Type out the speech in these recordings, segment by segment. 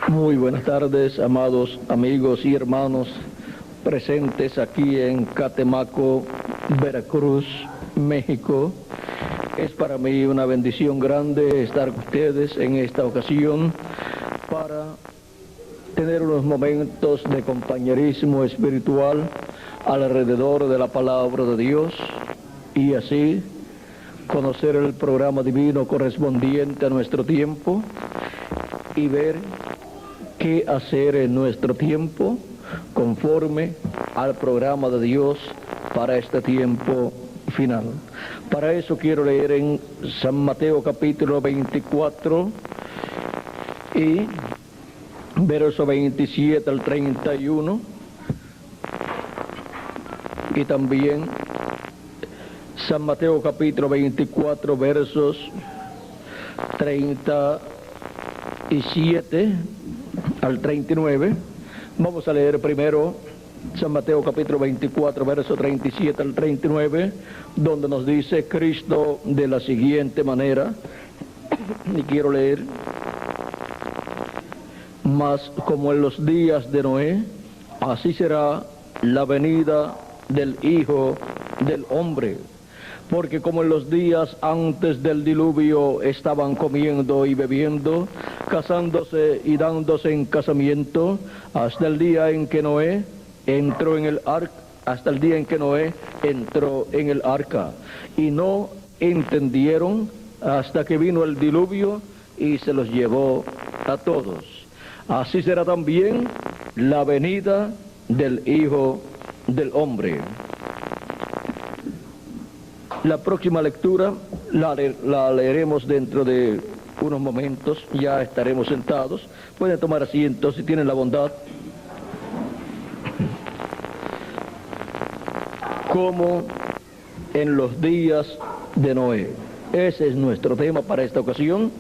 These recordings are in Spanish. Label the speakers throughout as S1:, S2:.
S1: Muy buenas tardes, amados amigos y hermanos presentes aquí en Catemaco, Veracruz, México. Es para mí una bendición grande estar con ustedes en esta ocasión para tener unos momentos de compañerismo espiritual alrededor de la palabra de Dios y así conocer el programa divino correspondiente a nuestro tiempo y ver qué hacer en nuestro tiempo conforme al programa de Dios para este tiempo final. Para eso quiero leer en San Mateo capítulo 24 y verso 27 al 31 y también San Mateo capítulo 24 versos 37 al 39. Vamos a leer primero San Mateo capítulo 24, verso 37 al 39, donde nos dice Cristo de la siguiente manera, y quiero leer: mas como en los días de Noé, así será la venida del Hijo del Hombre. Porque como en los días antes del diluvio estaban comiendo y bebiendo, casándose y dándose en casamiento, hasta el día en que Noé entró en el arca, y no entendieron hasta que vino el diluvio y se los llevó a todos. Así será también la venida del Hijo del Hombre. La próxima lectura la leeremos dentro de unos momentos, ya estaremos sentados. Pueden tomar asiento si tienen la bondad. Como en los días de Noé. Ese es nuestro tema para esta ocasión.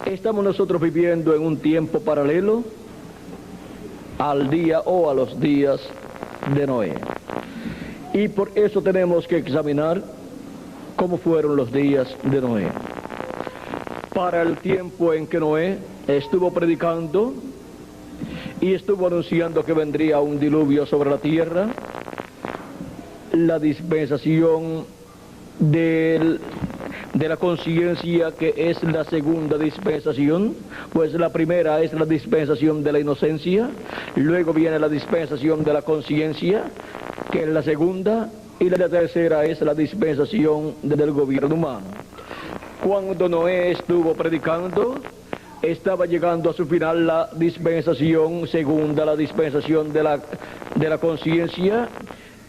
S1: Estamos nosotros viviendo en un tiempo paralelo al día o a los días de Noé. Y por eso tenemos que examinar cómo fueron los días de Noé. Para el tiempo en que Noé estuvo predicando y estuvo anunciando que vendría un diluvio sobre la tierra, la dispensación de la conciencia, que es la segunda dispensación, pues la primera es la dispensación de la inocencia, luego viene la dispensación de la conciencia, que es la segunda, y la tercera es la dispensación del gobierno humano. Cuando Noé estuvo predicando, estaba llegando a su final la dispensación segunda, la dispensación de la conciencia,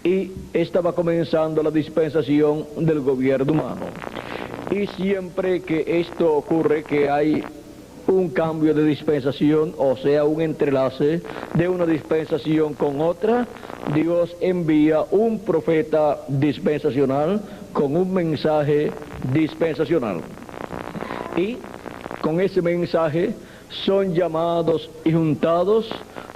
S1: y estaba comenzando la dispensación del gobierno humano. Y siempre que esto ocurre, que hay un cambio de dispensación, o sea, un entrelace de una dispensación con otra, Dios envía un profeta dispensacional con un mensaje dispensacional. Y con ese mensaje son llamados y juntados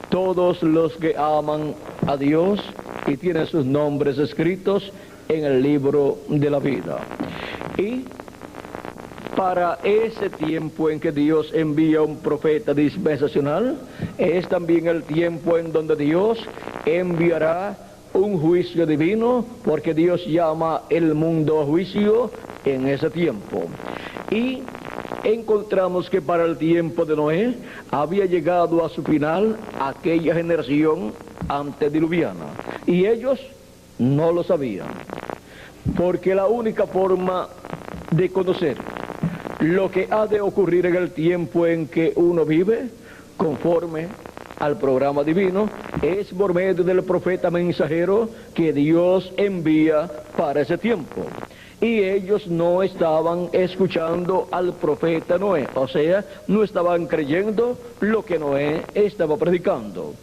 S1: todos los que aman a Dios y tienen sus nombres escritos en el libro de la vida. Y para ese tiempo en que Dios envía un profeta dispensacional, es también el tiempo en donde Dios enviará un juicio divino, porque Dios llama el mundo a juicio en ese tiempo. Y encontramos que para el tiempo de Noé había llegado a su final aquella generación antediluviana, y ellos no lo sabían, porque la única forma de conocer lo que ha de ocurrir en el tiempo en que uno vive, conforme al programa divino, es por medio del profeta mensajero que Dios envía para ese tiempo. Y ellos no estaban escuchando al profeta Noé, o sea, no estaban creyendo lo que Noé estaba predicando.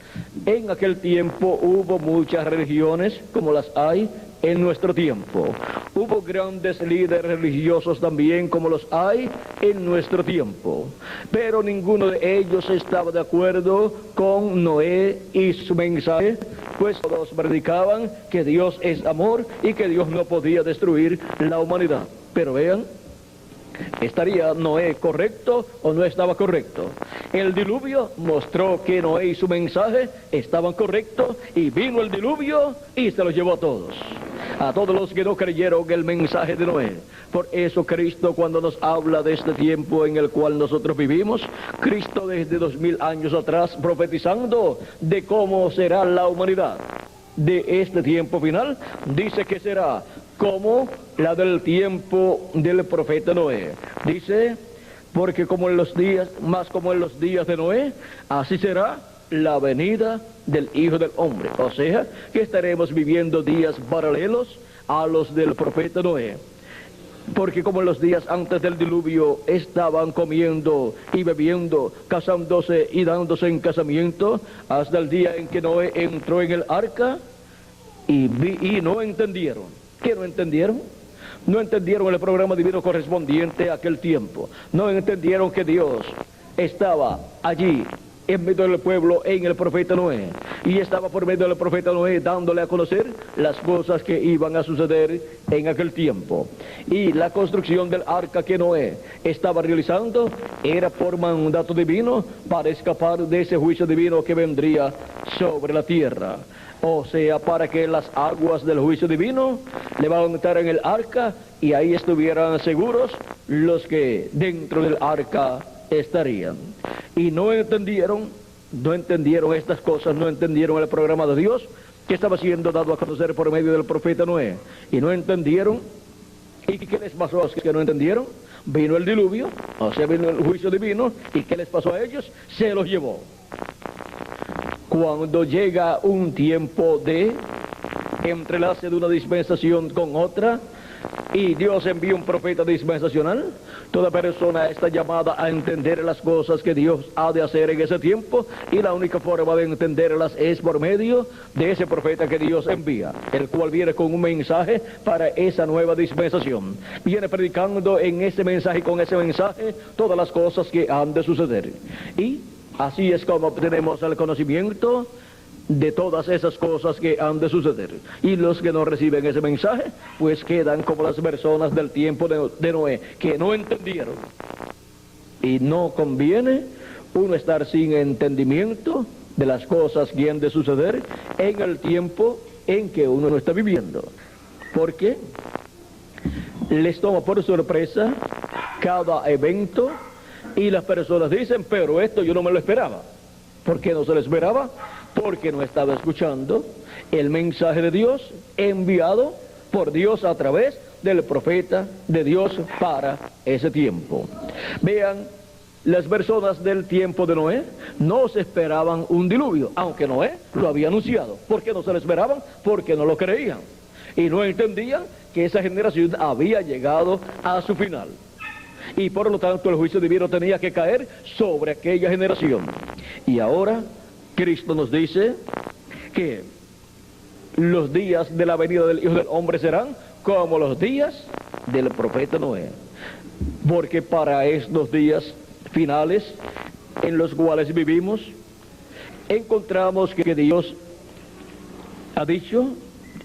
S1: En aquel tiempo hubo muchas religiones, como las hay en nuestro tiempo. Hubo grandes líderes religiosos también, como los hay en nuestro tiempo. Pero ninguno de ellos estaba de acuerdo con Noé y su mensaje, pues todos predicaban que Dios es amor y que Dios no podía destruir la humanidad. Pero vean ¿Estaría Noé correcto o no estaba correcto? El diluvio mostró que Noé y su mensaje estaban correctos, y vino el diluvio y se los llevó a todos los que no creyeron el mensaje de Noé. Por eso Cristo, cuando nos habla de este tiempo en el cual nosotros vivimos, Cristo desde 2000 años atrás profetizando de cómo será la humanidad de este tiempo final, dice que será como la del tiempo del profeta Noé. Dice, porque como en los días de Noé, así será la venida del Hijo del Hombre. O sea, que estaremos viviendo días paralelos a los del profeta Noé. Porque como en los días antes del diluvio estaban comiendo y bebiendo, casándose y dándose en casamiento, hasta el día en que Noé entró en el arca y no entendieron. ¿Qué no entendieron? No entendieron el programa divino correspondiente a aquel tiempo. No entendieron que Dios estaba allí en medio del pueblo en el profeta Noé, y estaba por medio del profeta Noé dándole a conocer las cosas que iban a suceder en aquel tiempo. Y la construcción del arca que Noé estaba realizando era por mandato divino para escapar de ese juicio divino que vendría sobre la tierra. O sea, para que las aguas del juicio divino levantaran el arca y ahí estuvieran seguros los que dentro del arca estarían. Y no entendieron estas cosas, no entendieron el programa de Dios que estaba siendo dado a conocer por medio del profeta Noé. Y no entendieron. ¿Y qué les pasó a los que no entendieron? Vino el diluvio, o sea, vino el juicio divino. ¿Y qué les pasó a ellos? Se los llevó. Cuando llega un tiempo de entrelace de una dispensación con otra, y Dios envía un profeta dispensacional, toda persona está llamada a entender las cosas que Dios ha de hacer en ese tiempo, y la única forma de entenderlas es por medio de ese profeta que Dios envía, el cual viene con un mensaje para esa nueva dispensación. Viene predicando en ese mensaje y con ese mensaje todas las cosas que han de suceder. Y así es como obtenemos el conocimiento de todas esas cosas que han de suceder. Y los que no reciben ese mensaje, pues quedan como las personas del tiempo de Noé, que no entendieron. Y no conviene uno estar sin entendimiento de las cosas que han de suceder en el tiempo en que uno no está viviendo, porque les toma por sorpresa cada evento, y las personas dicen, pero esto yo no me lo esperaba. ¿Por qué no se lo esperaba? Porque no estaba escuchando el mensaje de Dios enviado por Dios a través del profeta de Dios para ese tiempo. Vean, las personas del tiempo de Noé no se esperaban un diluvio, aunque Noé lo había anunciado. ¿Por qué no se lo esperaban? Porque no lo creían y no entendían que esa generación había llegado a su final. Y por lo tanto el juicio divino tenía que caer sobre aquella generación. Y ahora Cristo nos dice que los días de la venida del Hijo del Hombre serán como los días del profeta Noé. Porque para estos días finales en los cuales vivimos, encontramos que Dios ha dicho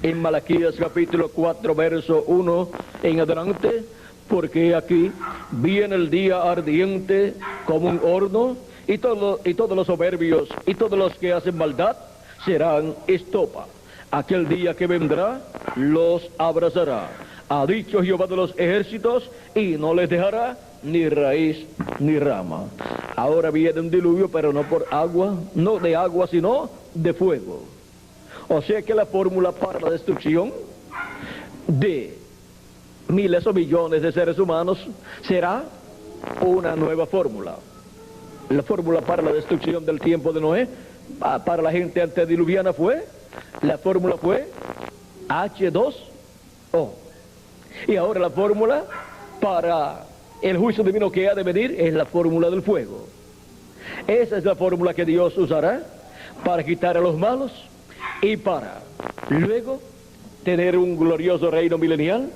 S1: en Malaquías capítulo 4, verso 1 en adelante, porque aquí viene el día ardiente como un horno, y todos los soberbios y todos los que hacen maldad serán estopa. Aquel día que vendrá los abrazará, ha dicho Jehová de los ejércitos, y no les dejará ni raíz ni rama. Ahora viene un diluvio, pero no por agua, no de agua, sino de fuego. O sea que la fórmula para la destrucción de miles o millones de seres humanos será una nueva fórmula. La fórmula para la destrucción del tiempo de Noé, para la gente antediluviana la fórmula fue H2O. Y ahora la fórmula para el juicio divino que ha de venir es la fórmula del fuego. Esa es la fórmula que Dios usará para quitar a los malos y para luego tener un glorioso reino milenial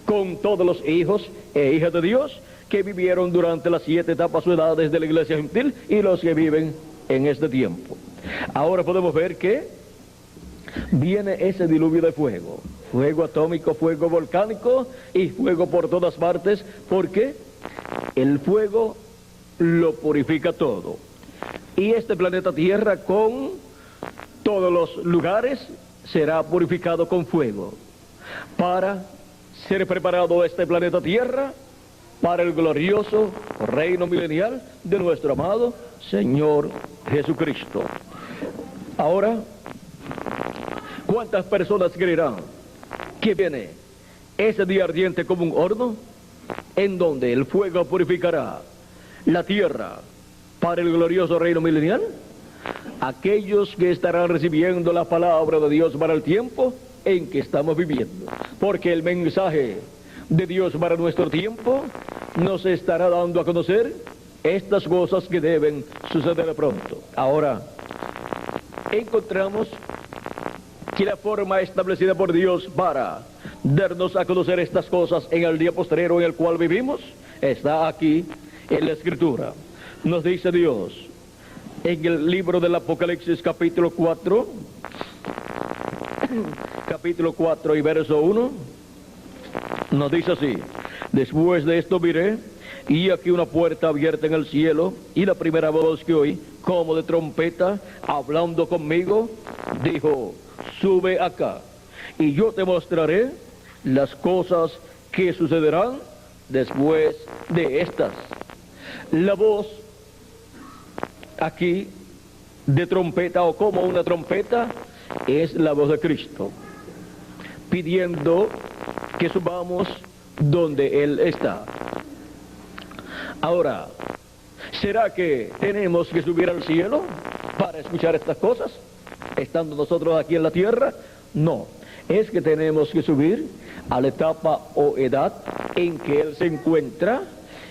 S1: con todos los hijos e hijas de Dios que vivieron durante las 7 etapas o edades de la iglesia gentil y los que viven en este tiempo. Ahora podemos ver que viene ese diluvio de fuego, fuego atómico, fuego volcánico y fuego por todas partes. ¿Por qué? el fuego lo purifica todo. Y este planeta Tierra, con todos los lugares, será purificado con fuego, para ser preparado este planeta Tierra para el glorioso reino milenial de nuestro amado Señor Jesucristo. Ahora, ¿cuántas personas creerán que viene ese día ardiente como un horno, en donde el fuego purificará la tierra para el glorioso reino milenial? Aquellos que estarán recibiendo la palabra de Dios para el tiempo en que estamos viviendo, porque el mensaje de Dios para nuestro tiempo nos estará dando a conocer estas cosas que deben suceder pronto. Ahora, encontramos que la forma establecida por Dios para darnos a conocer estas cosas en el día postrero en el cual vivimos está aquí en la Escritura. Nos dice Dios en el libro del Apocalipsis capítulo 4 y verso 1, nos dice así: después de esto miré, y aquí una puerta abierta en el cielo, y la primera voz que oí, como de trompeta, hablando conmigo, dijo: sube acá, y yo te mostraré las cosas que sucederán después de estas. La voz aquí de trompeta, o como una trompeta, es la voz de Cristo, pidiendo que subamos donde Él está. Ahora, ¿será que tenemos que subir al cielo para escuchar estas cosas, estando nosotros aquí en la tierra? No, es que tenemos que subir a la etapa o edad en que Él se encuentra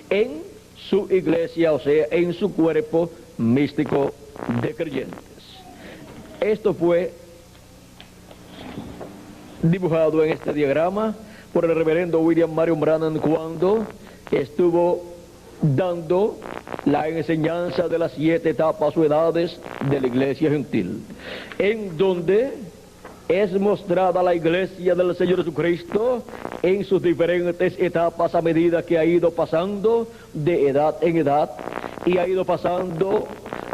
S1: en su iglesia, o sea, en su cuerpo místico de creyentes. Esto fue dibujado en este diagrama por el reverendo William Marion Branham cuando estuvo dando la enseñanza de las 7 etapas o edades de la iglesia gentil, en donde es mostrada la iglesia del Señor Jesucristo en sus diferentes etapas a medida que ha ido pasando de edad en edad, y ha ido pasando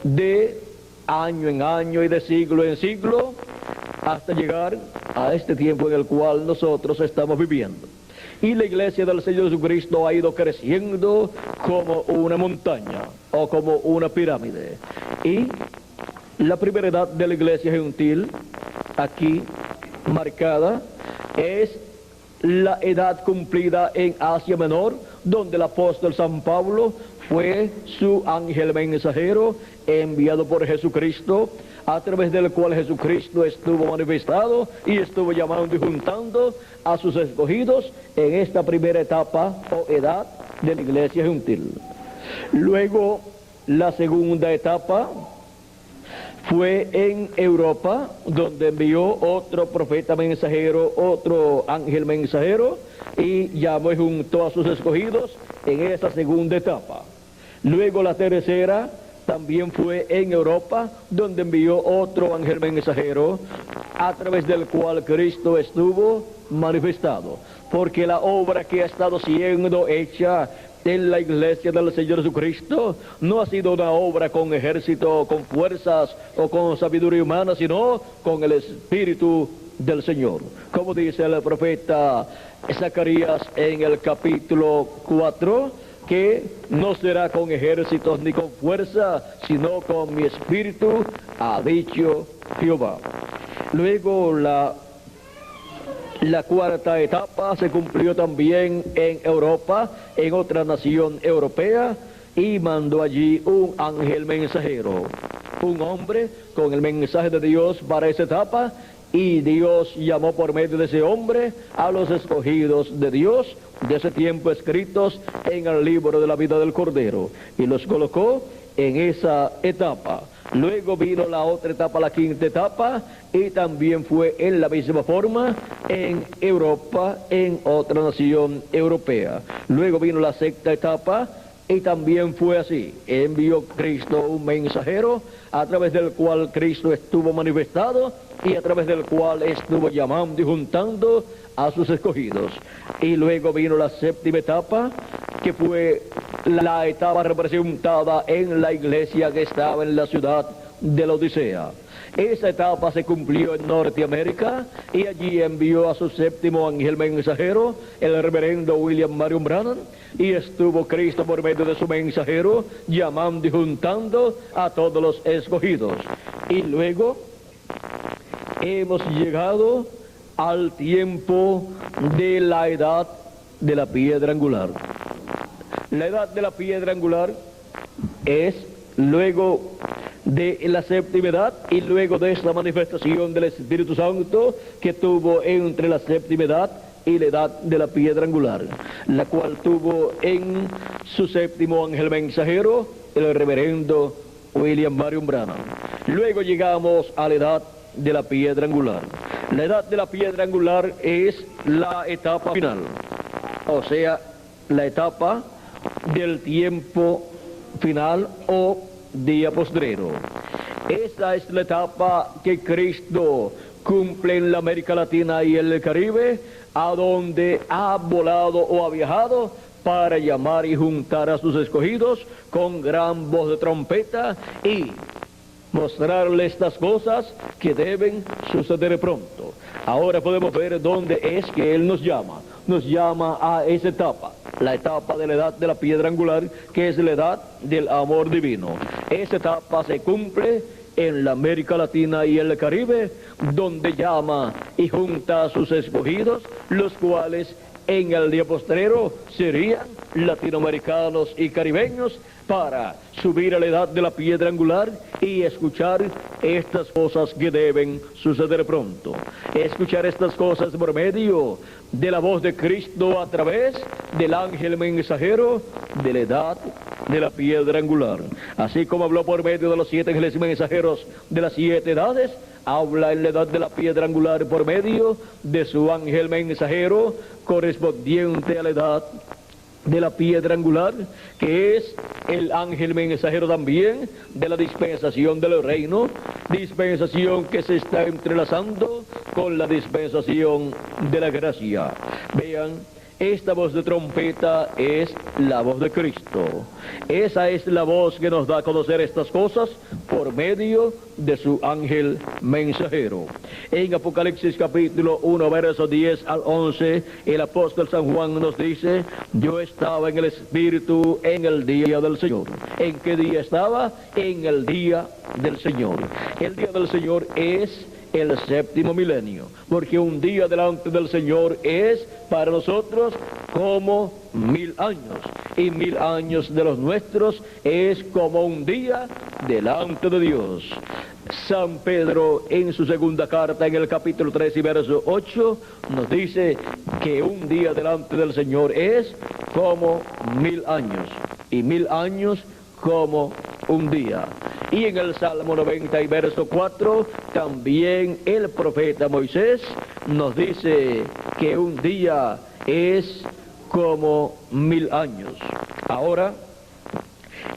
S1: de año en año y de siglo en siglo, hasta llegar a este tiempo en el cual nosotros estamos viviendo. Y la iglesia del Señor Jesucristo ha ido creciendo como una montaña o como una pirámide. Y la primera edad de la iglesia gentil, aquí marcada, es la edad cumplida en Asia Menor, donde el apóstol San Pablo fue su ángel mensajero enviado por Jesucristo, a través del cual Jesucristo estuvo manifestado y estuvo llamando y juntando a sus escogidos en esta primera etapa o edad de la iglesia gentil. Luego, la segunda etapa fue en Europa, donde envió otro profeta mensajero, otro ángel mensajero, y llamó y juntó a sus escogidos en esa segunda etapa. Luego la tercera también fue en Europa, donde envió otro ángel mensajero, a través del cual Cristo estuvo manifestado. Porque la obra que ha estado siendo hecha en la iglesia del Señor Jesucristo no ha sido una obra con ejército, con fuerzas o con sabiduría humana, sino con el Espíritu del Señor. Como dice el profeta Zacarías en el capítulo 4, que no será con ejércitos ni con fuerza, sino con mi espíritu, ha dicho Jehová. Luego la cuarta etapa se cumplió también en Europa, en otra nación europea, y mandó allí un ángel mensajero, un hombre con el mensaje de Dios para esa etapa, y Dios llamó por medio de ese hombre a los escogidos de Dios de ese tiempo, escritos en el libro de la vida del Cordero, y los colocó en esa etapa. Luego vino la otra etapa, la quinta etapa, y también fue en la misma forma en Europa, en otra nación europea. Luego vino la sexta etapa, y también fue así. Envió Cristo un mensajero, a través del cual Cristo estuvo manifestado, y a través del cual estuvo llamando y juntando a sus escogidos. Y luego vino la séptima etapa, que fue la etapa representada en la iglesia que estaba en la ciudad de la Odisea. Esa etapa se cumplió en Norteamérica y allí envió a su séptimo ángel mensajero, el reverendo William Marion Branham, y estuvo Cristo por medio de su mensajero llamando y juntando a todos los escogidos. Y luego hemos llegado al tiempo de la edad de la piedra angular. La edad de la piedra angular es luego de la séptima edad y luego de esta manifestación del Espíritu Santo que tuvo entre la séptima edad y la edad de la piedra angular, la cual tuvo en su séptimo ángel mensajero el reverendo William Marion Branham. Luego llegamos a la edad de la piedra angular. La edad de la piedra angular es la etapa final, o sea, la etapa del tiempo final o día postrero. Esa es la etapa que Cristo cumple en la América Latina y el Caribe, a donde ha volado o ha viajado para llamar y juntar a sus escogidos con gran voz de trompeta y mostrarle estas cosas que deben suceder pronto. Ahora podemos ver dónde es que Él nos llama. Nos llama a esa etapa, la etapa de la edad de la piedra angular, que es la edad del amor divino. Esa etapa se cumple en la América Latina y el Caribe, donde llama y junta a sus escogidos, los cuales en el día postrero serían latinoamericanos y caribeños, para subir a la edad de la piedra angular y escuchar estas cosas que deben suceder pronto. Escuchar estas cosas por medio de la voz de Cristo a través del ángel mensajero de la edad de la piedra angular. Así como habló por medio de los 7 ángeles mensajeros de las 7 edades, habla en la edad de la piedra angular por medio de su ángel mensajero correspondiente a la edad de la piedra angular, que es el ángel mensajero también de la dispensación del reino, dispensación que se está entrelazando con la dispensación de la gracia. Vean, esta voz de trompeta es la voz de Cristo. Esa es la voz que nos da a conocer estas cosas por medio de su ángel mensajero. En Apocalipsis capítulo 1, versos 10 al 11, el apóstol San Juan nos dice: yo estaba en el Espíritu en el día del Señor. ¿En qué día estaba? En el día del Señor. El día del Señor es el séptimo milenio, porque un día delante del Señor es para nosotros como 1000 años, y 1000 años de los nuestros es como un día delante de Dios. San Pedro en su segunda carta, en el capítulo 3 y verso 8, nos dice que un día delante del Señor es como 1000 años, y 1000 años como un día. Y en el Salmo 90 y verso 4, también el profeta Moisés nos dice que un día es como 1000 años. Ahora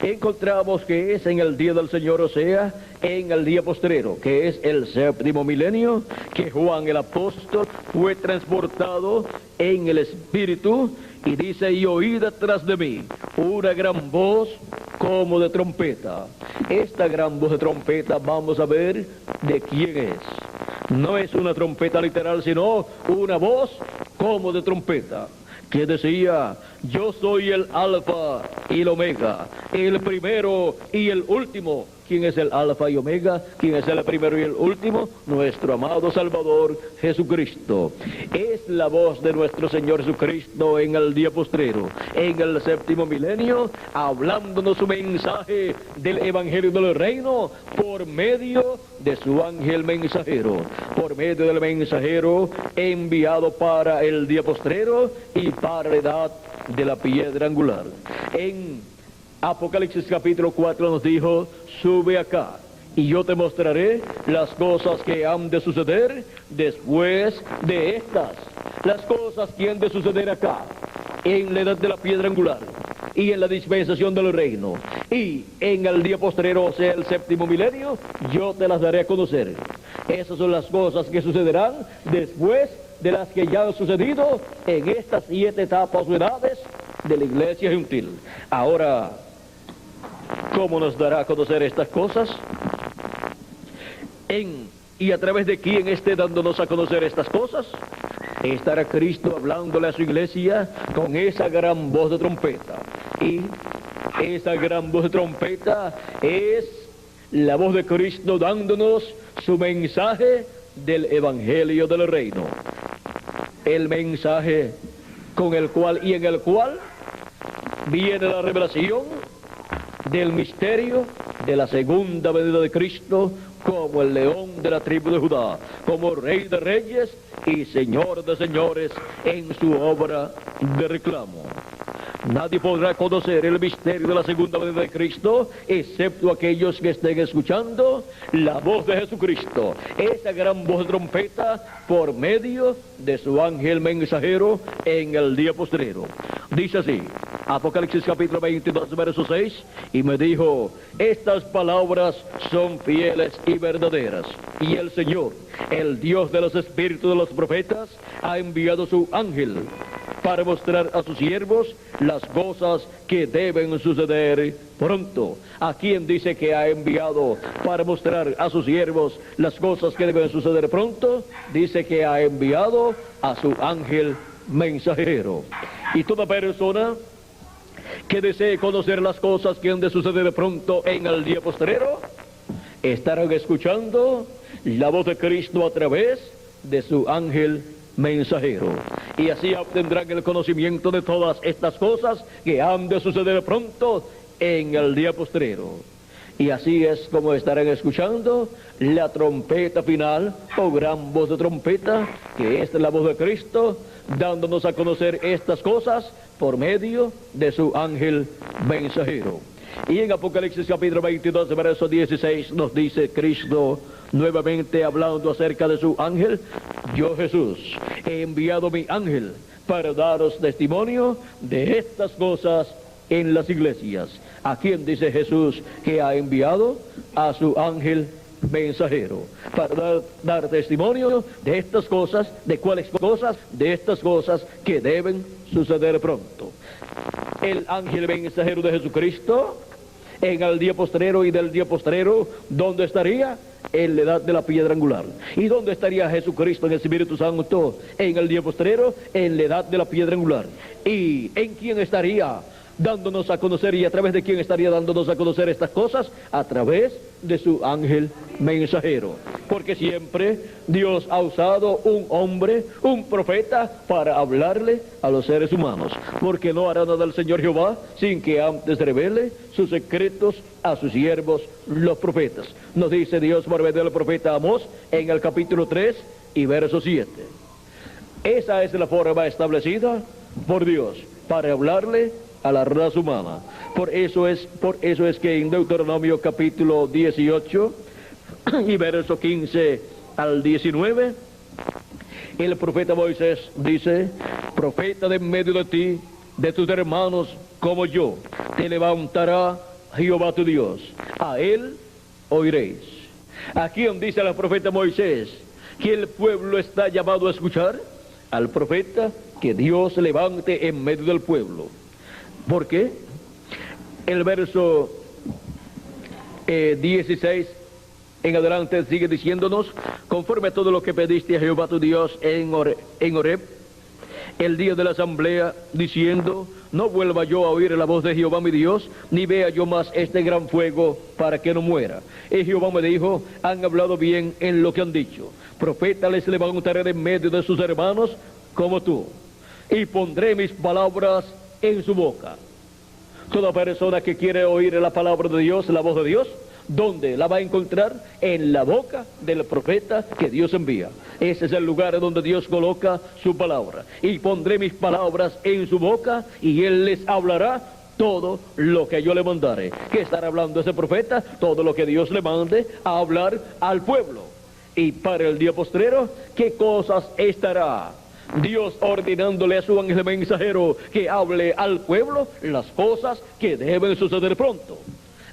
S1: encontramos que es en el día del Señor, o sea, en el día postrero, que es el séptimo milenio, que Juan el apóstol fue transportado en el Espíritu, y dice: y oí detrás de mí una gran voz como de trompeta. Esta gran voz de trompeta, vamos a ver de quién es. No es una trompeta literal, sino una voz como de trompeta, que decía: yo soy el alfa y el omega, el primero y el último. ¿Quién es el alfa y omega? ¿Quién es el primero y el último? Nuestro amado Salvador Jesucristo. Es la voz de nuestro Señor Jesucristo en el día postrero, en el séptimo milenio, hablándonos su mensaje del Evangelio del Reino por medio de su ángel mensajero, por medio del mensajero enviado para el día postrero y para la edad de la piedra angular. En Apocalipsis capítulo 4 nos dijo: sube acá y yo te mostraré las cosas que han de suceder después de estas. Las cosas que han de suceder acá, en la edad de la piedra angular y en la dispensación del reino, y en el día postrero, o sea, el séptimo milenio, yo te las daré a conocer. Esas son las cosas que sucederán después de las que ya han sucedido en estas 7 etapas o edades de la iglesia gentil. Ahora, ¿cómo nos dará a conocer estas cosas? ¿Y a través de quién esté dándonos a conocer estas cosas? Estará Cristo hablándole a su iglesia con esa gran voz de trompeta. Y esa gran voz de trompeta es la voz de Cristo dándonos su mensaje del Evangelio del Reino. El mensaje con el cual y en el cual viene la revelación del misterio de la segunda venida de Cristo como el león de la tribu de Judá, como Rey de reyes y Señor de señores en su obra de reclamo. Nadie podrá conocer el misterio de la segunda venida de Cristo, excepto aquellos que estén escuchando la voz de Jesucristo, esa gran voz de trompeta, por medio de su ángel mensajero en el día postrero. Dice así, Apocalipsis capítulo 22, verso 6, y me dijo, estas palabras son fieles y verdaderas, y el Señor, el Dios de los espíritus de los profetas, ha enviado su ángel para mostrar a sus siervos las cosas que deben suceder pronto. ¿A quién dice que ha enviado para mostrar a sus siervos las cosas que deben suceder pronto? Dice que ha enviado a su ángel mensajero. Y toda persona que desee conocer las cosas que han de suceder pronto en el día postrero, estarán escuchando la voz de Cristo a través de su ángel mensajero, y así obtendrán el conocimiento de todas estas cosas que han de suceder pronto en el día postrero. Y así es como estarán escuchando la trompeta final, o gran voz de trompeta, que es la voz de Cristo, dándonos a conocer estas cosas por medio de su ángel mensajero. Y en Apocalipsis capítulo 22, verso 16, nos dice Cristo, nuevamente hablando acerca de su ángel, yo Jesús he enviado mi ángel para daros testimonio de estas cosas en las iglesias. ¿A quién dice Jesús que ha enviado? A su ángel mensajero, para dar testimonio de estas cosas. ¿De cuáles cosas? De estas cosas que deben suceder pronto. El ángel mensajero de Jesucristo en el día postrero, y del día postrero, ¿dónde estaría? En la edad de la piedra angular. ¿Y dónde estaría Jesucristo en el Espíritu Santo en el día postrero? En la edad de la piedra angular. ¿Y en quién estaría dándonos a conocer, y a través de quién estaría dándonos a conocer estas cosas? A través de su ángel mensajero. Porque siempre Dios ha usado un hombre, un profeta, para hablarle a los seres humanos. Porque no hará nada el Señor Jehová sin que antes revele sus secretos a sus siervos, los profetas. Nos dice Dios por medio del profeta Amós en el capítulo 3 y verso 7. Esa es la forma establecida por Dios para hablarle a la raza humana. Por eso es que en Deuteronomio capítulo 18 y verso 15 al 19, el profeta Moisés dice, profeta de en medio de ti, de tus hermanos como yo, te levantará Jehová tu Dios, a él oiréis. ¿A quién dice el profeta Moisés que el pueblo está llamado a escuchar? Al profeta que Dios levante en medio del pueblo. ¿Por qué? El verso 16 en adelante sigue diciéndonos, conforme a todo lo que pediste a Jehová tu Dios en Horeb, el día de la asamblea, diciendo, no vuelva yo a oír la voz de Jehová mi Dios, ni vea yo más este gran fuego para que no muera. Y Jehová me dijo, han hablado bien en lo que han dicho. Profeta les levantaré de en medio de sus hermanos como tú, y pondré mis palabras en su boca. Toda persona que quiere oír la palabra de Dios, la voz de Dios, ¿dónde la va a encontrar? En la boca del profeta que Dios envía. Ese es el lugar donde Dios coloca su palabra. Y pondré mis palabras en su boca, y él les hablará todo lo que yo le mandare. ¿Qué estará hablando ese profeta? Todo lo que Dios le mande a hablar al pueblo. Y para el día postrero, ¿qué cosas estará Dios ordenándole a su ángel mensajero que hable al pueblo? Las cosas que deben suceder pronto.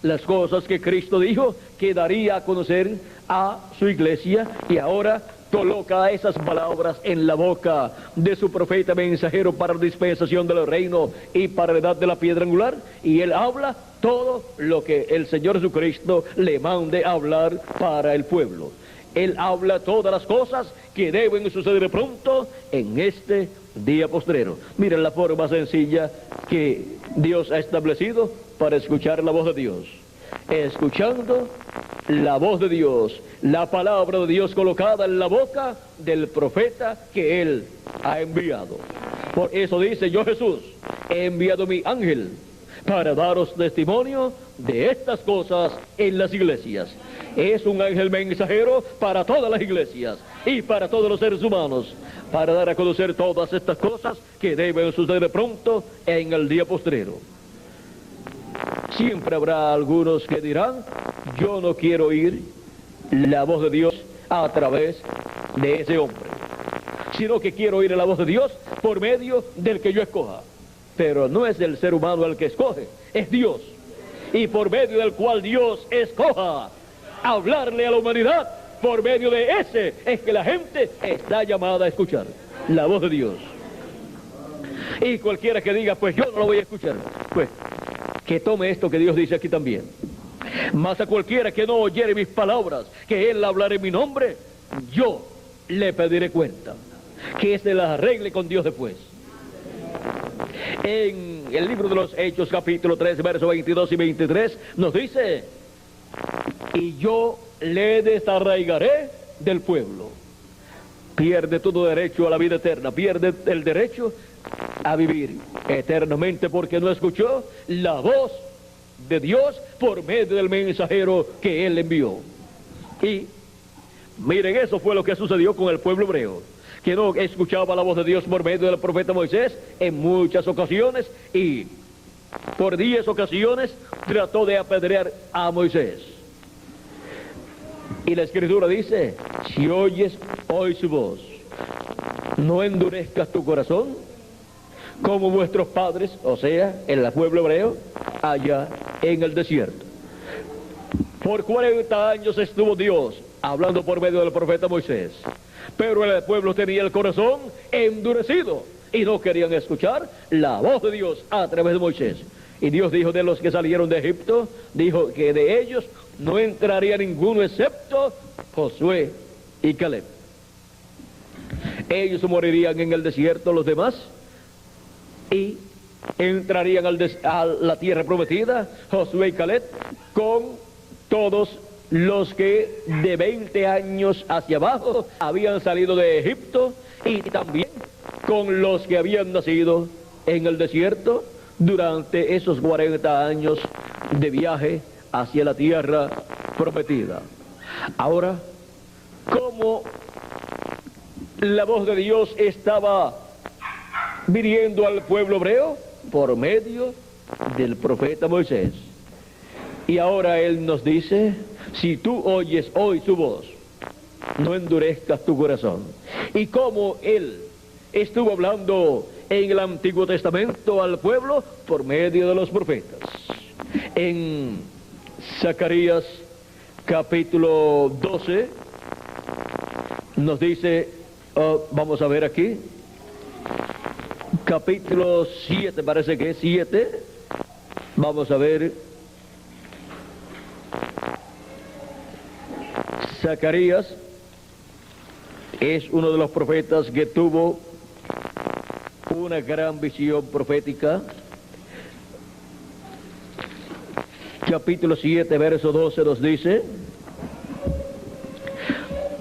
S1: Las cosas que Cristo dijo que daría a conocer a su iglesia, y ahora coloca esas palabras en la boca de su profeta mensajero para la dispensación del reino y para la edad de la piedra angular, y él habla todo lo que el Señor Jesucristo le mande hablar para el pueblo. Él habla todas las cosas que deben suceder pronto en este día postrero. Miren la forma sencilla que Dios ha establecido para escuchar la voz de Dios. Escuchando la voz de Dios, la palabra de Dios colocada en la boca del profeta que Él ha enviado. Por eso dice: yo, Jesús, he enviado mi ángel para daros testimonio de estas cosas en las iglesias. Es un ángel mensajero para todas las iglesias y para todos los seres humanos, para dar a conocer todas estas cosas que deben suceder pronto en el día postrero. Siempre habrá algunos que dirán: yo no quiero oír la voz de Dios a través de ese hombre, sino que quiero oír la voz de Dios por medio del que yo escoja. Pero no es el ser humano el que escoge, es Dios. Y por medio del cual Dios escoja hablarle a la humanidad, por medio de ese es que la gente está llamada a escuchar la voz de Dios. Y cualquiera que diga: pues yo no lo voy a escuchar, pues que tome esto que Dios dice aquí también: mas a cualquiera que no oyere mis palabras, que él hablará en mi nombre, yo le pediré cuenta. Que se las arregle con Dios después. En el libro de los Hechos, capítulo 3, versos 22 y 23, nos dice: y yo le desarraigaré del pueblo. Pierde todo derecho a la vida eterna, pierde el derecho a vivir eternamente, porque no escuchó la voz de Dios por medio del mensajero que Él envió. Y miren, eso fue lo que sucedió con el pueblo hebreo, que no escuchaba la voz de Dios por medio del profeta Moisés en muchas ocasiones, y por 10 ocasiones trató de apedrear a Moisés. Y la Escritura dice: si oyes hoy su voz, no endurezcas tu corazón, como vuestros padres, o sea, en el pueblo hebreo, allá en el desierto. Por 40 años estuvo Dios hablando por medio del profeta Moisés, pero el pueblo tenía el corazón endurecido y no querían escuchar la voz de Dios a través de Moisés. Y Dios dijo: de los que salieron de Egipto, dijo que de ellos no entraría ninguno excepto Josué y Caleb. Ellos morirían en el desierto, los demás, y entrarían a la tierra prometida, Josué y Caleb, con todos los que de 20 años hacia abajo habían salido de Egipto, y también con los que habían nacido en el desierto durante esos 40 años de viaje hacia la tierra prometida. Ahora, ¿cómo la voz de Dios estaba viniendo al pueblo hebreo? Por medio del profeta Moisés. Y ahora Él nos dice: si tú oyes hoy su voz, no endurezcas tu corazón. Y como Él estuvo hablando en el Antiguo Testamento al pueblo por medio de los profetas. En Zacarías capítulo 12 nos dice, vamos a ver aquí, capítulo 7, parece que es 7, vamos a ver, Zacarías es uno de los profetas que tuvo una gran visión profética. Capítulo 7, verso 12 nos dice: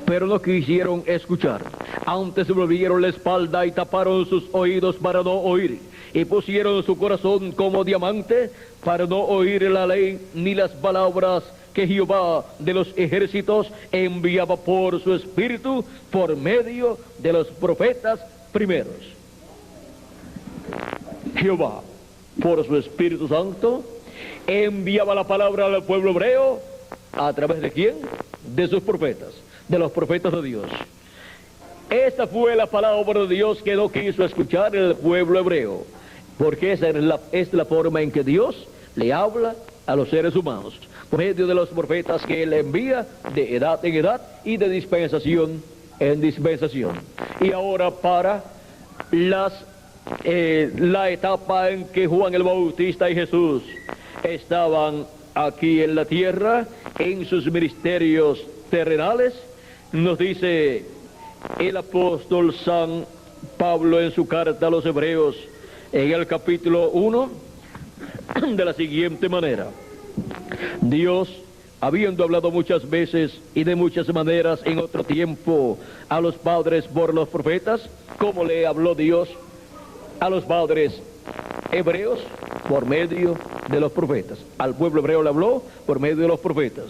S1: pero no quisieron escuchar, antes volvieron la espalda y taparon sus oídos para no oír, y pusieron su corazón como diamante para no oír la ley ni las palabras que Jehová de los ejércitos enviaba por su espíritu por medio de los profetas primeros. Jehová, por su Espíritu Santo, enviaba la palabra al pueblo hebreo a través de ¿quién? De sus profetas, de los profetas de Dios. Esta fue la palabra de Dios que no quiso escuchar el pueblo hebreo, porque esa es la forma en que Dios le habla a los seres humanos, por medio de los profetas que Él envía de edad en edad y de dispensación en dispensación. Y ahora para la etapa en que Juan el Bautista y Jesús estaban aquí en la tierra, en sus ministerios terrenales, nos dice el apóstol San Pablo en su carta a los Hebreos, en el capítulo 1, de la siguiente manera: Dios, habiendo hablado muchas veces y de muchas maneras en otro tiempo a los padres por los profetas, como le habló Dios a los padres hebreos por medio de los profetas. Al pueblo hebreo le habló por medio de los profetas.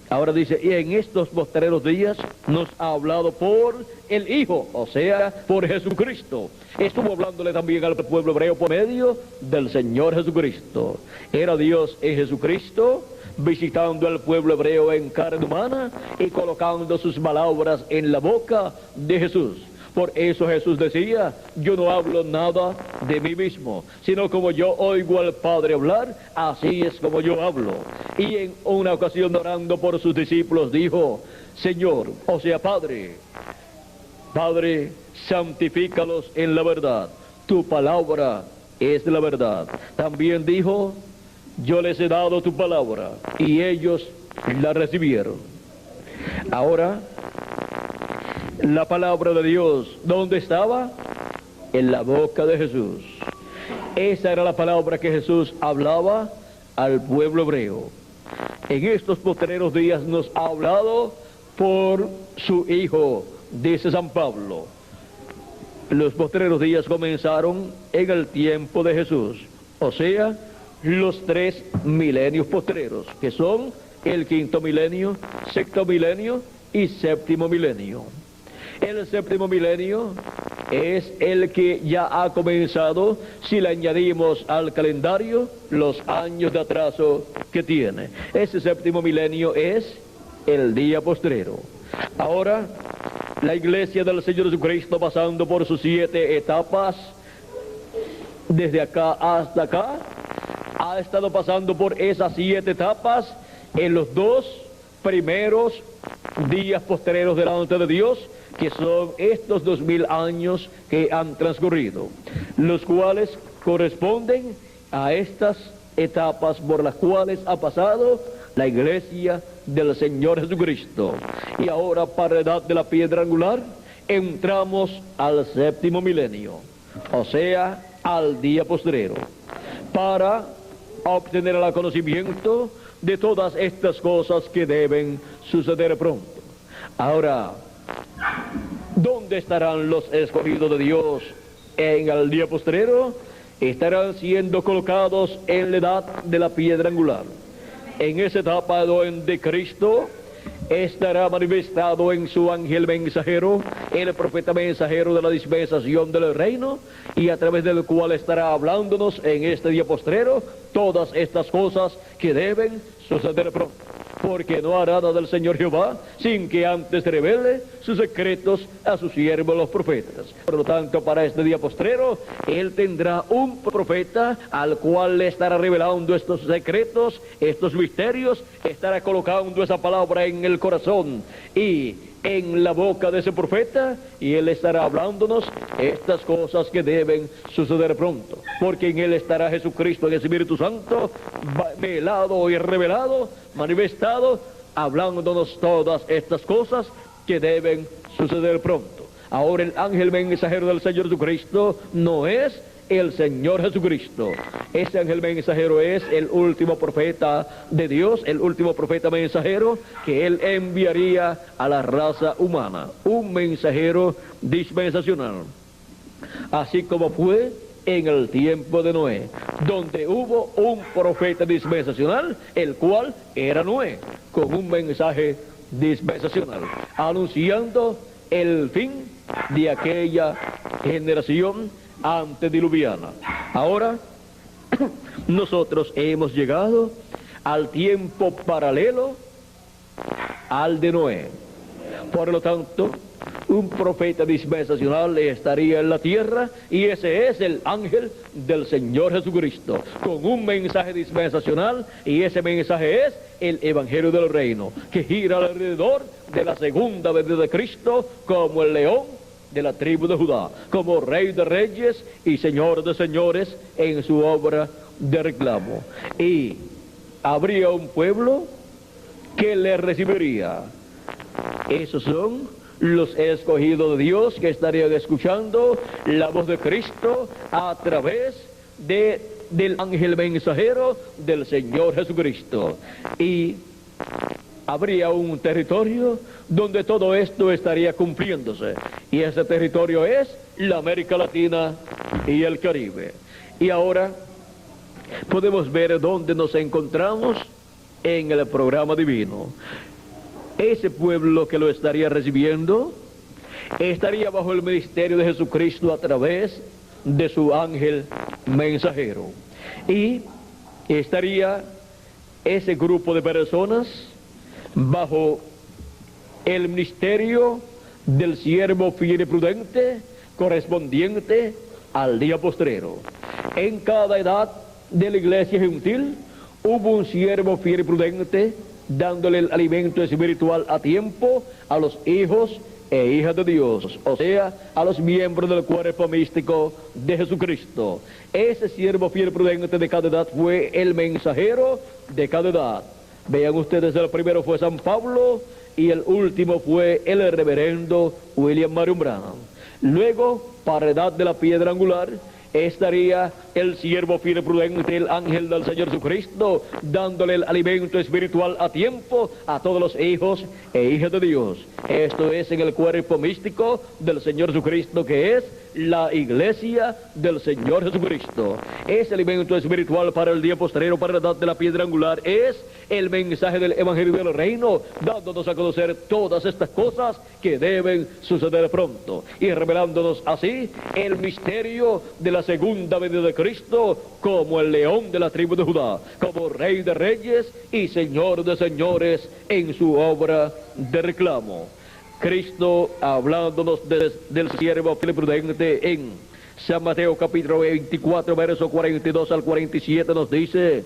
S1: Ahora dice, y en estos postreros días nos ha hablado por el Hijo, o sea, por Jesucristo. Estuvo hablándole también al pueblo hebreo por medio del Señor Jesucristo. Era Dios en Jesucristo visitando al pueblo hebreo en carne humana y colocando sus palabras en la boca de Jesús. Por eso Jesús decía, yo no hablo nada de mí mismo, sino como yo oigo al Padre hablar, así es como yo hablo. Y en una ocasión orando por sus discípulos dijo, Señor, o sea Padre, santifícalos en la verdad, tu palabra es la verdad. También dijo, yo les he dado tu palabra, y ellos la recibieron. Ahora, la palabra de Dios, ¿dónde estaba? En la boca de Jesús. Esa era la palabra que Jesús hablaba al pueblo hebreo. En estos postreros días nos ha hablado por su Hijo, dice San Pablo. Los postreros días comenzaron en el tiempo de Jesús, o sea, los 3 milenios postreros, que son el 5.º milenio, 6.º milenio y 7.º milenio. El 7.º milenio es el que ya ha comenzado si le añadimos al calendario los años de atraso que tiene. Ese 7.º milenio es el día postrero. Ahora, la iglesia del Señor Jesucristo, pasando por sus 7 etapas, desde acá hasta acá, ha estado pasando por esas 7 etapas en los 2 primeros días postreros delante de Dios, que son estos 2000 años que han transcurrido, los cuales corresponden a estas etapas por las cuales ha pasado la iglesia del Señor Jesucristo. Y ahora, para la edad de la piedra angular, entramos al 7.º milenio, o sea, al día postrero, para obtener el conocimiento de todas estas cosas que deben suceder pronto. Ahora, ¿dónde estarán los escogidos de Dios en el día postrero? Estarán siendo colocados en la edad de la piedra angular. En esa etapa donde Cristo estará manifestado en su ángel mensajero, el profeta mensajero de la dispensación del reino, y a través del cual estará hablándonos en este día postrero todas estas cosas que deben suceder pronto. Porque no hará nada del Señor Jehová sin que antes revele sus secretos a sus siervos los profetas. Por lo tanto, para este día postrero, Él tendrá un profeta al cual le estará revelando estos secretos, estos misterios, estará colocando esa palabra en el corazón y en la boca de ese profeta, y Él estará hablándonos estas cosas que deben suceder pronto, porque en Él estará Jesucristo, el Espíritu Santo, velado y revelado, manifestado, hablándonos todas estas cosas que deben suceder pronto. Ahora, el ángel mensajero del Señor Jesucristo no es el Señor Jesucristo. Ese ángel mensajero es el último profeta de Dios, el último profeta mensajero que Él enviaría a la raza humana, un mensajero dispensacional, así como fue en el tiempo de Noé, donde hubo un profeta dispensacional, el cual era Noé, con un mensaje dispensacional, anunciando el fin de aquella generación antediluviana. Ahora, nosotros hemos llegado al tiempo paralelo al de Noé. Por lo tanto, un profeta dispensacional estaría en la tierra, y ese es el ángel del Señor Jesucristo, con un mensaje dispensacional, y ese mensaje es el Evangelio del Reino, que gira alrededor de la segunda venida de Cristo como el león de la tribu de Judá, como Rey de Reyes y Señor de Señores en su obra de reclamo. Y habría un pueblo que le recibiría. Esos son los escogidos de Dios, que estarían escuchando la voz de Cristo a través del ángel mensajero del Señor Jesucristo. Y habría un territorio donde todo esto estaría cumpliéndose, y ese territorio es la América Latina y el Caribe. Y ahora podemos ver dónde nos encontramos en el programa divino. Ese pueblo que lo estaría recibiendo estaría bajo el ministerio de Jesucristo a través de su ángel mensajero, y estaría ese grupo de personas bajo el ministerio del siervo fiel y prudente correspondiente al día postrero. En cada edad de la iglesia gentil hubo un siervo fiel y prudente, dándole el alimento espiritual a tiempo a los hijos e hijas de Dios, o sea, a los miembros del cuerpo místico de Jesucristo. Ese siervo fiel y prudente de cada edad fue el mensajero de cada edad. Vean ustedes, el primero fue San Pablo y el último fue el reverendo William Marion Branham. Luego, para la edad de la piedra angular, estaría el siervo fiel y prudente, el ángel del Señor Jesucristo, dándole el alimento espiritual a tiempo a todos los hijos e hijas de Dios. Esto es en el cuerpo místico del Señor Jesucristo, que es la iglesia del Señor Jesucristo. Ese alimento espiritual para el día postrero, para la edad de la piedra angular, es el mensaje del Evangelio del Reino, dándonos a conocer todas estas cosas que deben suceder pronto, y revelándonos así el misterio de la segunda venida de Cristo como el león de la tribu de Judá, como Rey de Reyes y Señor de Señores en su obra de reclamo. Cristo, hablándonos del siervo fiel y prudente en San Mateo capítulo 24, versos 42 al 47, nos dice: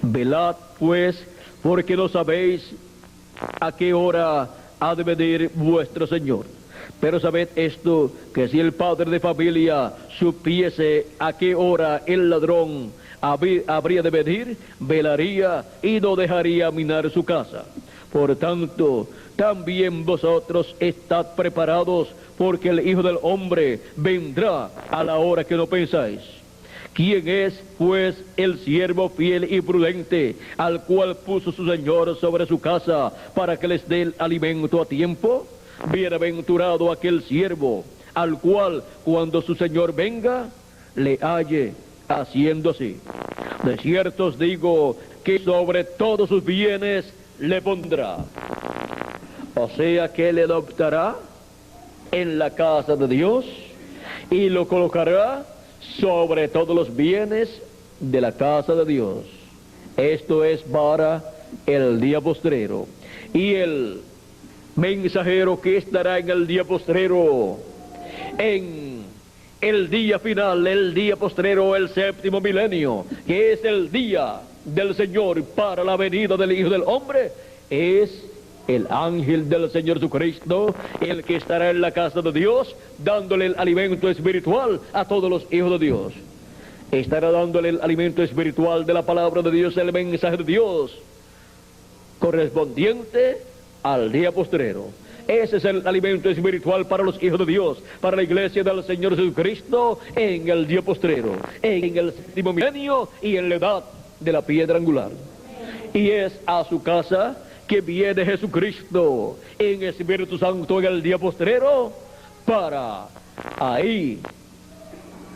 S1: velad pues, porque no sabéis a qué hora ha de venir vuestro Señor. Pero sabed esto, que si el padre de familia supiese a qué hora el ladrón habría de venir, velaría y no dejaría minar su casa. Por tanto, también vosotros estad preparados, porque el Hijo del Hombre vendrá a la hora que no pensáis. ¿Quién es, pues, el siervo fiel y prudente, al cual puso su Señor sobre su casa, para que les dé el alimento a tiempo? Bienaventurado aquel siervo, al cual, cuando su Señor venga, le halle haciendo así. De cierto os digo, que sobre todos sus bienes le pondrá. O sea, que le adoptará en la casa de Dios y lo colocará sobre todos los bienes de la casa de Dios. Esto es para el día postrero. Y el mensajero que estará en el día postrero, en el día final, el día postrero, el séptimo milenio, que es el día del Señor para la venida del Hijo del Hombre, es el ángel del Señor Jesucristo, el que estará en la casa de Dios, dándole el alimento espiritual a todos los hijos de Dios. Estará dándole el alimento espiritual de la palabra de Dios, el mensaje de Dios, correspondiente al día postrero. Ese es el alimento espiritual para los hijos de Dios, para la iglesia del Señor Jesucristo en el día postrero, en el séptimo milenio y en la edad de la piedra angular. Y es a su casa que viene Jesucristo en Espíritu Santo en el día postrero, para ahí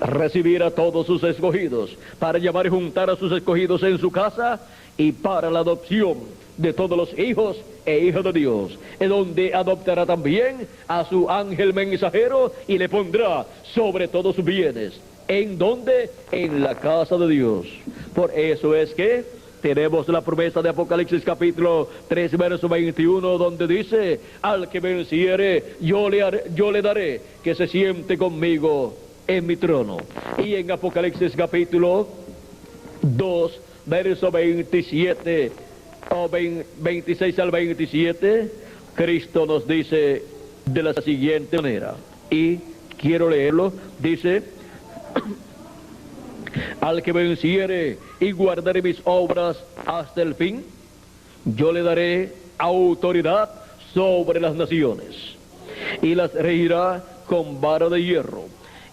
S1: recibir a todos sus escogidos, para llamar y juntar a sus escogidos en su casa, y para la adopción de todos los hijos e hijas de Dios, en donde adoptará también a su ángel mensajero y le pondrá sobre todos sus bienes. ¿En dónde? En la casa de Dios. Por eso es que tenemos la promesa de Apocalipsis capítulo 3, verso 21, donde dice, al que venciere, yo le daré que se siente conmigo en mi trono. Y en Apocalipsis capítulo 2, verso 27, o 26 al 27, Cristo nos dice de la siguiente manera, y quiero leerlo, dice, al que venciere y guardare mis obras hasta el fin, yo le daré autoridad sobre las naciones, y las regirá con vara de hierro,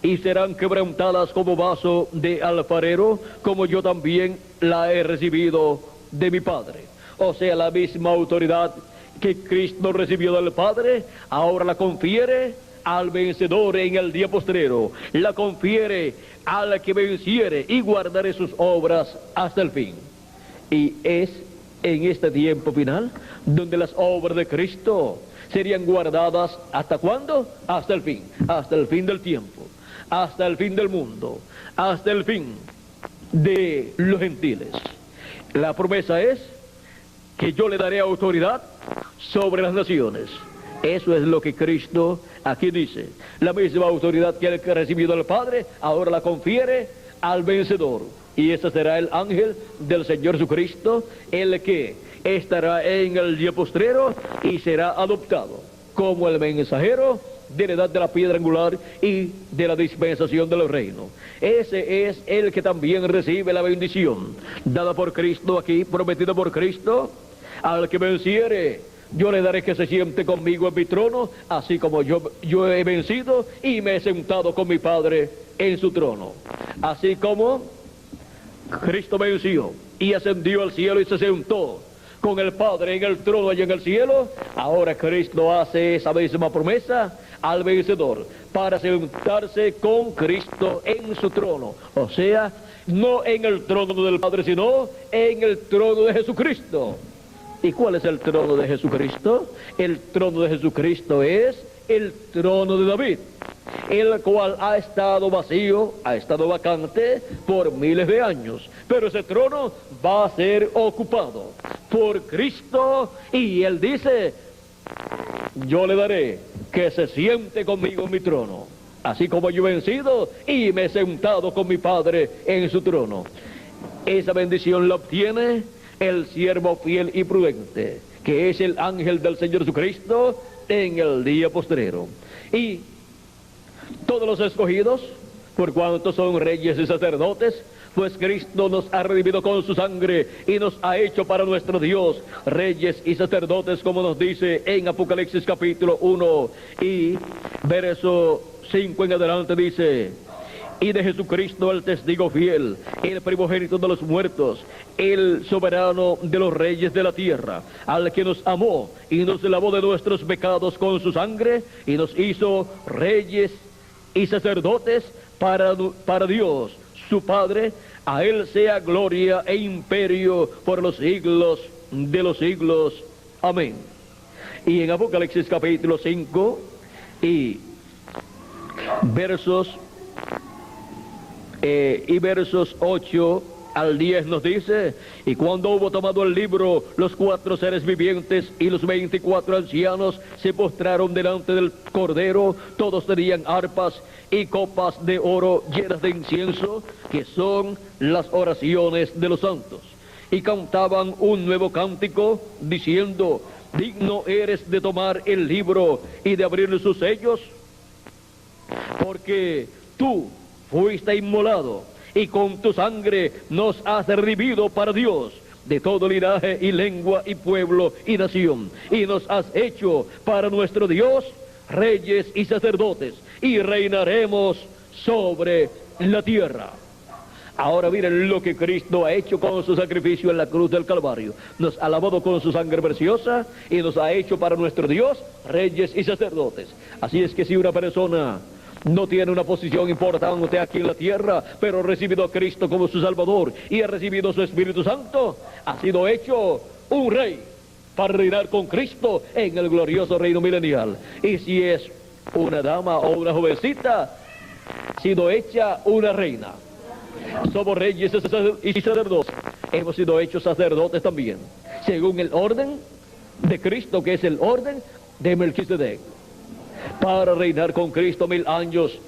S1: y serán quebrantadas como vaso de alfarero, como yo también la he recibido de mi Padre. O sea, la misma autoridad que Cristo recibió del Padre, ahora la confiere al vencedor en el día postrero, la confiere al que venciere y guardare sus obras hasta el fin. Y es en este tiempo final donde las obras de Cristo serían guardadas, ¿hasta cuándo? Hasta el fin del tiempo, hasta el fin del mundo, hasta el fin de los gentiles. La promesa es que yo le daré autoridad sobre las naciones. Eso es lo que Cristo aquí dice. La misma autoridad que él ha recibido del Padre, ahora la confiere al vencedor. Y ese será el ángel del Señor Jesucristo, el que estará en el día postrero y será adoptado como el mensajero de la edad de la piedra angular y de la dispensación de los reinos. Ese es el que también recibe la bendición dada por Cristo aquí, prometida por Cristo. Al que venciere, yo le daré que se siente conmigo en mi trono, así como yo he vencido y me he sentado con mi Padre en su trono. Así como Cristo venció y ascendió al cielo y se sentó con el Padre en el trono allá en el cielo, ahora Cristo hace esa misma promesa al vencedor para sentarse con Cristo en su trono. O sea, no en el trono del Padre, sino en el trono de Jesucristo. ¿Y cuál es el trono de Jesucristo? El trono de Jesucristo es el trono de David, el cual ha estado vacío, ha estado vacante por miles de años. Pero ese trono va a ser ocupado por Cristo, y él dice, yo le daré que se siente conmigo en mi trono, así como yo he vencido y me he sentado con mi Padre en su trono. Esa bendición la obtiene el siervo fiel y prudente, que es el ángel del Señor Jesucristo en el día postrero. Y todos los escogidos, por cuanto son reyes y sacerdotes, pues Cristo nos ha redimido con su sangre y nos ha hecho para nuestro Dios reyes y sacerdotes, como nos dice en Apocalipsis capítulo 1 y verso 5 en adelante, dice, y de Jesucristo el testigo fiel, el primogénito de los muertos, el soberano de los reyes de la tierra, al que nos amó y nos lavó de nuestros pecados con su sangre y nos hizo reyes y sacerdotes para Dios su Padre. A él sea gloria e imperio por los siglos de los siglos. Amén. Y en Apocalipsis capítulo 5 y versos 8 al 10 nos dice, y cuando hubo tomado el libro, los 4 seres vivientes y los 24 ancianos se postraron delante del Cordero. Todos tenían arpas y copas de oro llenas de incienso, que son las oraciones de los santos, y cantaban un nuevo cántico, diciendo, digno eres de tomar el libro y de abrir sus sellos, porque tú fuiste inmolado, y con tu sangre nos has redimido para Dios de todo linaje y lengua y pueblo y nación, y nos has hecho para nuestro Dios reyes y sacerdotes, y reinaremos sobre la tierra. Ahora miren lo que Cristo ha hecho con su sacrificio en la cruz del Calvario. Nos ha lavado con su sangre preciosa y nos ha hecho para nuestro Dios reyes y sacerdotes. Así es que si una persona no tiene una posición importante aquí en la tierra, pero ha recibido a Cristo como su Salvador y ha recibido su Espíritu Santo, ha sido hecho un rey para reinar con Cristo en el glorioso reino milenial. Y si es una dama o una jovencita, ha sido hecha una reina. Somos reyes y sacerdotes hemos sido hechos sacerdotes también, según el orden de Cristo, que es el orden de Melquisedec, para reinar con Cristo 1000 años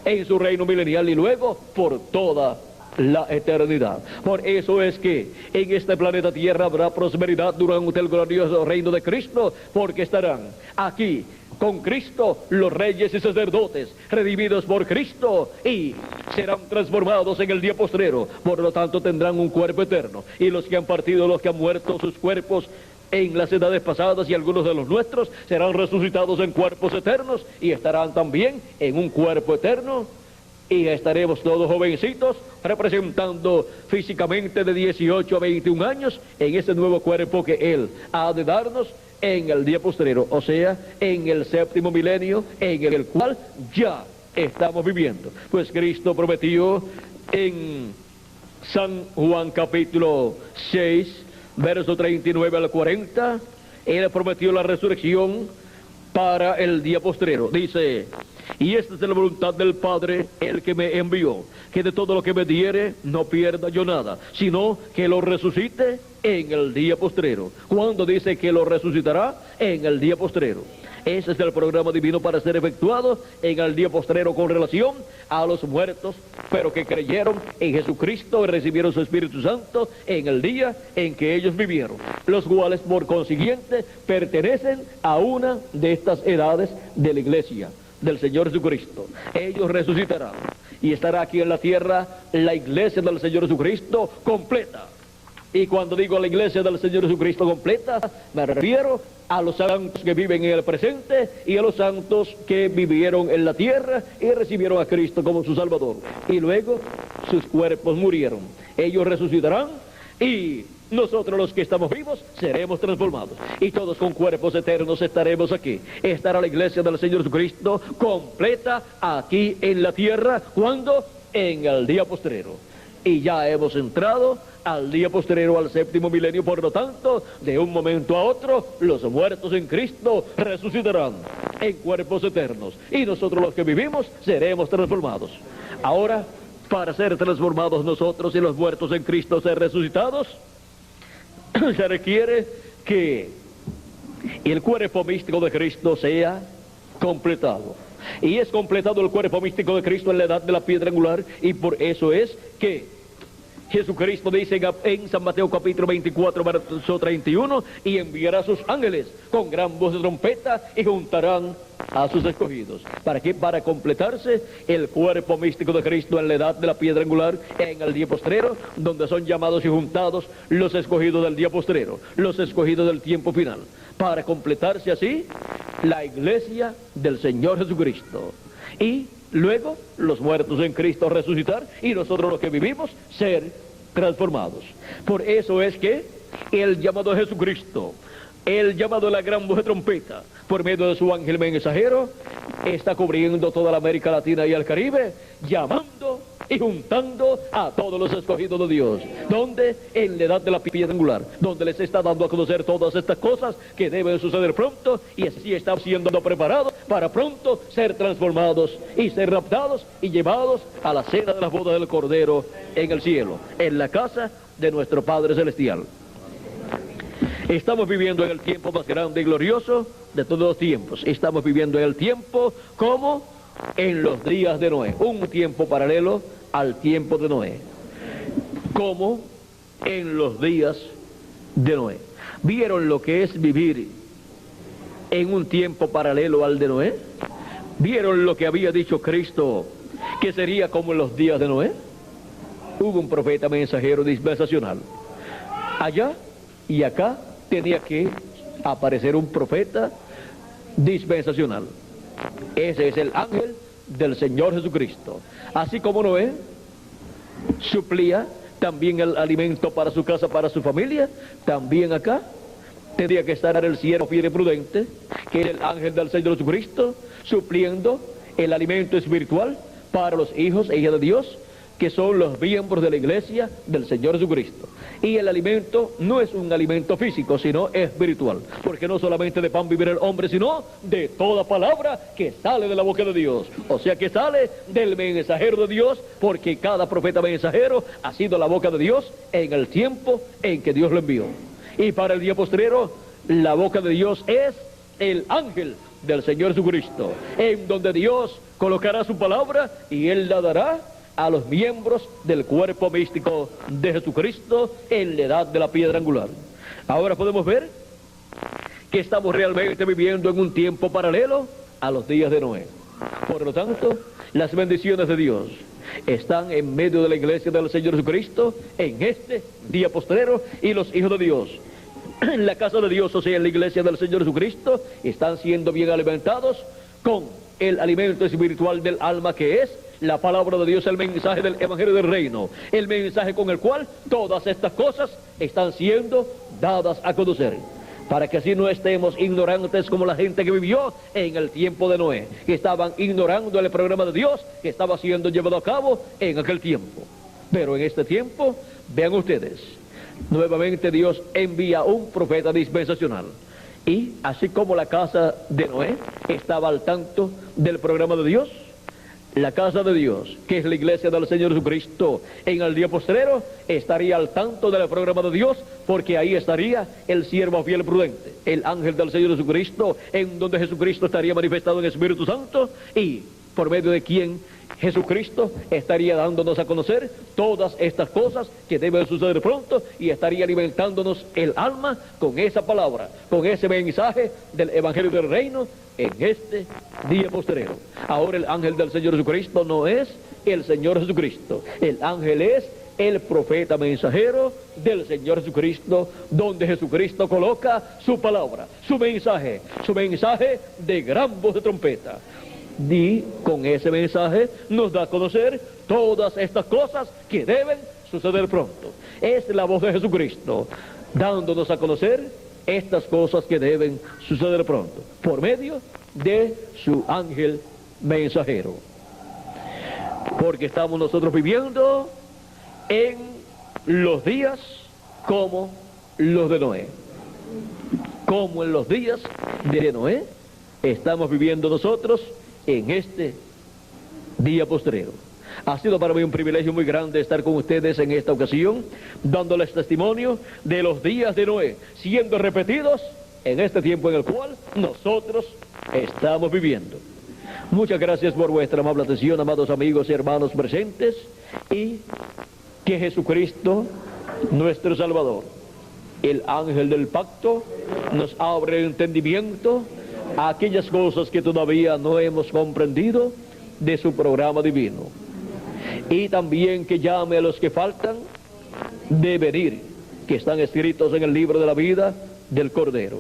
S1: en su reino milenial y luego por toda la eternidad. Por eso es que en este planeta Tierra habrá prosperidad durante el glorioso reino de Cristo, porque estarán aquí con Cristo los reyes y sacerdotes, redimidos por Cristo, y serán transformados en el día postrero. Por lo tanto tendrán un cuerpo eterno, y los que han partido, los que han muerto, sus cuerpos en las edades pasadas y algunos de los nuestros serán resucitados en cuerpos eternos y estarán también en un cuerpo eterno, y estaremos todos jovencitos representando físicamente de 18 a 21 años en ese nuevo cuerpo que Él ha de darnos en el día postrero, o sea, en el séptimo milenio, en el cual ya estamos viviendo. Pues Cristo prometió en San Juan capítulo 6, verso 39 al 40, Él prometió la resurrección para el día postrero. Dice: y esta es la voluntad del Padre, el que me envió, que de todo lo que me diere no pierda yo nada, sino que lo resucite en el día postrero. ¿Cuándo dice que lo resucitará? En el día postrero. Ese es el programa divino para ser efectuado en el día postrero con relación a los muertos, pero que creyeron en Jesucristo y recibieron su Espíritu Santo en el día en que ellos vivieron, los cuales por consiguiente pertenecen a una de estas edades de la iglesia del Señor Jesucristo. Ellos resucitarán y estará aquí en la tierra la iglesia del Señor Jesucristo completa. Y cuando digo la iglesia del Señor Jesucristo completa, me refiero a los santos que viven en el presente y a los santos que vivieron en la tierra y recibieron a Cristo como su Salvador. Y luego sus cuerpos murieron. Ellos resucitarán y nosotros los que estamos vivos seremos transformados. Y todos con cuerpos eternos estaremos aquí. Estará la iglesia del Señor Jesucristo completa aquí en la tierra. ¿Cuándo? En el día postrero. Y ya hemos entrado al día postrero, al séptimo milenio. Por lo tanto, de un momento a otro, los muertos en Cristo resucitarán en cuerpos eternos, y nosotros los que vivimos seremos transformados. Ahora, para ser transformados nosotros y los muertos en Cristo ser resucitados, se requiere que el cuerpo místico de Cristo sea completado. Y es completado el cuerpo místico de Cristo en la edad de la piedra angular, y por eso es que Jesucristo dice en San Mateo capítulo 24, verso 31, y enviará a sus ángeles con gran voz de trompeta y juntarán a sus escogidos. ¿Para qué? Para completarse el cuerpo místico de Cristo en la edad de la piedra angular, en el día postrero, donde son llamados y juntados los escogidos del día postrero, los escogidos del tiempo final, para completarse así la iglesia del Señor Jesucristo. Y luego los muertos en Cristo resucitar y nosotros los que vivimos ser transformados. Por eso es que el llamado a Jesucristo, el llamado a la gran voz de trompeta, por medio de su ángel mensajero, está cubriendo toda la América Latina y el Caribe, llamando y juntando a todos los escogidos de Dios, donde en la edad de la piedra angular, donde les está dando a conocer todas estas cosas que deben suceder pronto, y así están siendo preparados para pronto ser transformados y ser raptados y llevados a la cena de las bodas del Cordero en el cielo, en la casa de nuestro Padre Celestial. Estamos viviendo en el tiempo más grande y glorioso de todos los tiempos. Estamos viviendo en el tiempo como en los días de Noé, un tiempo paralelo al tiempo de Noé, como en los días de Noé. ¿Vieron lo que es vivir en un tiempo paralelo al de Noé? ¿Vieron lo que había dicho Cristo que sería como en los días de Noé? Hubo un profeta mensajero dispensacional. Allá y acá tenía que aparecer un profeta dispensacional. Ese es el ángel del Señor Jesucristo. Así como Noé suplía también el alimento para su casa, para su familia, también acá tendría que estar el siervo fiel y prudente, que es el ángel del Señor Jesucristo, supliendo el alimento espiritual para los hijos e hijas de Dios que son los miembros de la iglesia del Señor Jesucristo. Y el alimento no es un alimento físico, sino espiritual, porque no solamente de pan vivirá el hombre, sino de toda palabra que sale de la boca de Dios, o sea que sale del mensajero de Dios, porque cada profeta mensajero ha sido la boca de Dios en el tiempo en que Dios lo envió. Y para el día postrero, la boca de Dios es el ángel del Señor Jesucristo, en donde Dios colocará su palabra y Él la dará a los miembros del cuerpo místico de Jesucristo en la edad de la piedra angular. Ahora podemos ver que estamos realmente viviendo en un tiempo paralelo a los días de Noé. Por lo tanto, las bendiciones de Dios están en medio de la iglesia del Señor Jesucristo en este día postrero, y los hijos de Dios en la casa de Dios, o sea, en la iglesia del Señor Jesucristo, están siendo bien alimentados con el alimento espiritual del alma, que es la palabra de Dios, el mensaje del Evangelio del Reino, el mensaje con el cual todas estas cosas están siendo dadas a conocer, para que así no estemos ignorantes como la gente que vivió en el tiempo de Noé, que estaban ignorando el programa de Dios que estaba siendo llevado a cabo en aquel tiempo. Pero en este tiempo, vean ustedes, nuevamente Dios envía un profeta dispensacional. Y así como la casa de Noé estaba al tanto del programa de Dios, la casa de Dios, que es la iglesia del Señor Jesucristo, en el día postrero estaría al tanto del programa de Dios, porque ahí estaría el siervo fiel prudente, el ángel del Señor Jesucristo, en donde Jesucristo estaría manifestado en Espíritu Santo, y por medio de quien Jesucristo estaría dándonos a conocer todas estas cosas que deben suceder pronto, y estaría alimentándonos el alma con esa palabra, con ese mensaje del Evangelio del Reino en este día postrero. Ahora el ángel del Señor Jesucristo no es el Señor Jesucristo, el ángel es el profeta mensajero del Señor Jesucristo, donde Jesucristo coloca su palabra, su mensaje de gran voz de trompeta. Y con ese mensaje nos da a conocer todas estas cosas que deben suceder pronto. Es la voz de Jesucristo dándonos a conocer estas cosas que deben suceder pronto, por medio de su ángel mensajero. Porque estamos nosotros viviendo en los días como los de Noé. Como en los días de Noé, estamos viviendo nosotros en este día postrero. Ha sido para mí un privilegio muy grande estar con ustedes en esta ocasión, dándoles testimonio de los días de Noé, siendo repetidos en este tiempo en el cual nosotros estamos viviendo. Muchas gracias por vuestra amable atención, amados amigos y hermanos presentes, y que Jesucristo, nuestro Salvador, el ángel del pacto, nos abre el entendimiento a aquellas cosas que todavía no hemos comprendido de su programa divino, y también que llame a los que faltan de venir, que están escritos en el libro de la vida del Cordero,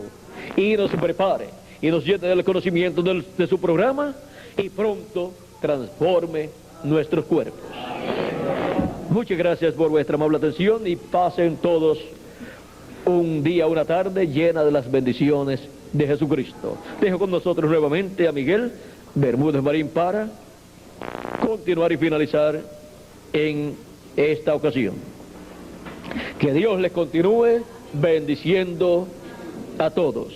S1: y nos prepare y nos llene del conocimiento de su programa, y pronto transforme nuestros cuerpos. Muchas gracias por vuestra amable atención, y pasen todos un día, una tarde llena de las bendiciones de Jesucristo. Dejo con nosotros nuevamente a Miguel Bermúdez Marín para continuar y finalizar en esta ocasión. Que Dios les continúe bendiciendo a todos.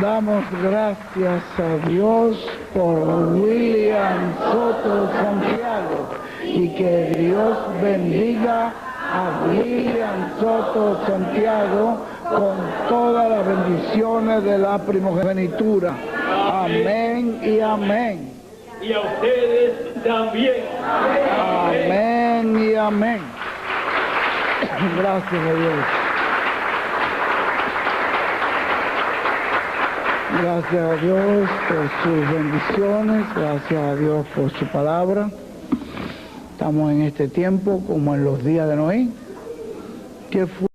S2: Damos gracias a Dios por William Soto Santiago, y que Dios bendiga a William Soto Santiago con todas las bendiciones de la primogenitura. Amén y amén.
S1: Y a ustedes también.
S2: Amén y amén. Gracias a Dios. Gracias a Dios por sus bendiciones, gracias a Dios por su palabra. Estamos en este tiempo como en los días de Noé, que fue